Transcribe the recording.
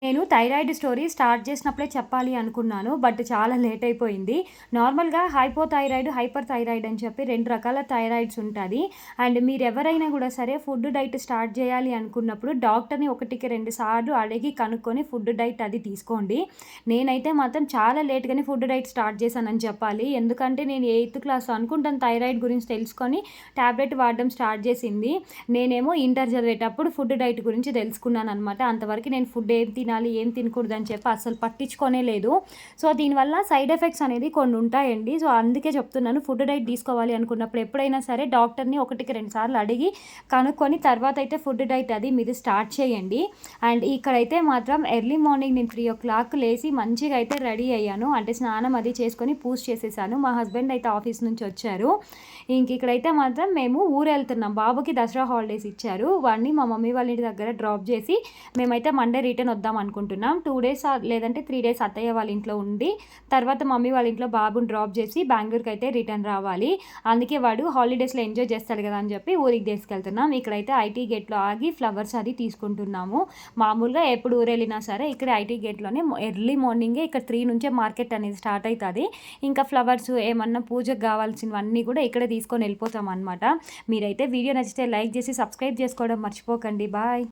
నేను thyroid story start చేసినప్పుడే చెప్పాలి అనుకున్నాను. బట్ చాలా లేట్ అయిపోయింది. నార్మల్‌గా హైపోథైరాయిడ్, హైపర్ థైరాయిడ్ అని చెప్పి 2 రకాల థైరాయిడ్స్ ఉంటది. అండ్ మీరెవరైనా గూడా సరే ఫుడ్ డైట్ స్టార్ట్ చేయాలి అనుకున్నప్పుడు డాక్టర్‌ని ఒకటికి 2 సార్లు అడిగి కనుక్కొని ఫుడ్ డైట్ అది తీసుకోండి. నేనైతే మాత్రం చాలా లేట్‌గానే ఫుడ్ డైట్ స్టార్ట్ చేశానని చెప్పాలి. ఎందుకంటే నేను ఎయిత్ క్లాస్ అనుకుంటాను థైరాయిడ్ గురించి తెలుసుకొని టాబ్లెట్ వాడడం స్టార్ట్ చేసింది. నేనేమో ఇంటర్ చదివేటప్పుడు ఫుడ్ డైట్ గురించి తెలుసుకున్నాననమాట. అంతవరకు నేను ఫుడ్ ఏం తినాలి, ఏం తినకూడదని చెప్పి అస్సలు పట్టించుకోనే లేదు. సో, దీనివల్ల సైడ్ ఎఫెక్ట్స్ అనేది కొన్ని ఉంటాయండి. సో, అందుకే చెప్తున్నాను ఫుడ్ డైట్ తీసుకోవాలి అనుకున్నప్పుడు ఎప్పుడైనా సరే డాక్టర్‌ని ఒకటికి 2 సార్లు అడిగి కనుక్కొని తర్వాత అయితే ఫుడ్ డైట్ అది మీరు స్టార్ట్ చేయండి. అండ్ ఇక్కడైతే మాత్రం ఎర్లీ మార్నింగ్ నేను 3:00 లేసి మంచిగా అయితే రెడీ అయ్యాను. అంటే స్నానం అది చేసుకొని పూజ చేసేసాను. మా హస్బెండ్ అయితే ఆఫీస్ నుంచి వచ్చారు. ఇక్కడైతే మాత్రం మేము ఊరెళ్తున్నాం. బాబుకి దసరా హాలిడేస్ ఇచ్చారు. వాడిని మా మమ్మీ వాళ్ళ ఇంటి దగ్గర డ్రాప్ చేసి మేమైతే మండే రిటర్న్ వద్దాం అనుకుంటున్నాం. 2 డేస్ లేదంటే 3 డేస్ అత్తయ్య వాళ్ళ ఇంట్లో ఉండి, తర్వాత మమ్మీ వాళ్ళ ఇంట్లో బాబుని డ్రాప్ చేసి బెంగుళూరుకి అయితే రిటర్న్ రావాలి. అందుకే వాడు హాలిడేస్‌లో ఎంజాయ్ చేస్తాడు కదా అని చెప్పి ఊరికి తీసుకెళ్తున్నాం. ఇక్కడైతే ఐటీ గేట్‌లో ఆగి ఫ్లవర్స్ అది తీసుకుంటున్నాము. మామూలుగా ఎప్పుడు ఊరెళ్ళినా సరే ఇక్కడ ఐటీ గేట్‌లోనే ఎర్లీ మార్నింగే ఇక్కడ 3 నుంచే మార్కెట్ అనేది స్టార్ట్ అయితది. ఇంకా ఫ్లవర్స్ ఏమన్నా పూజకు కావాల్సినవన్నీ కూడా ఇక్కడే తీసుకొని వెళ్ళిపోతామనమాట. మీరైతే వీడియో నచ్చితే లైక్ చేసి సబ్స్క్రైబ్ చేసుకోవడం మర్చిపోకండి. బాయ్.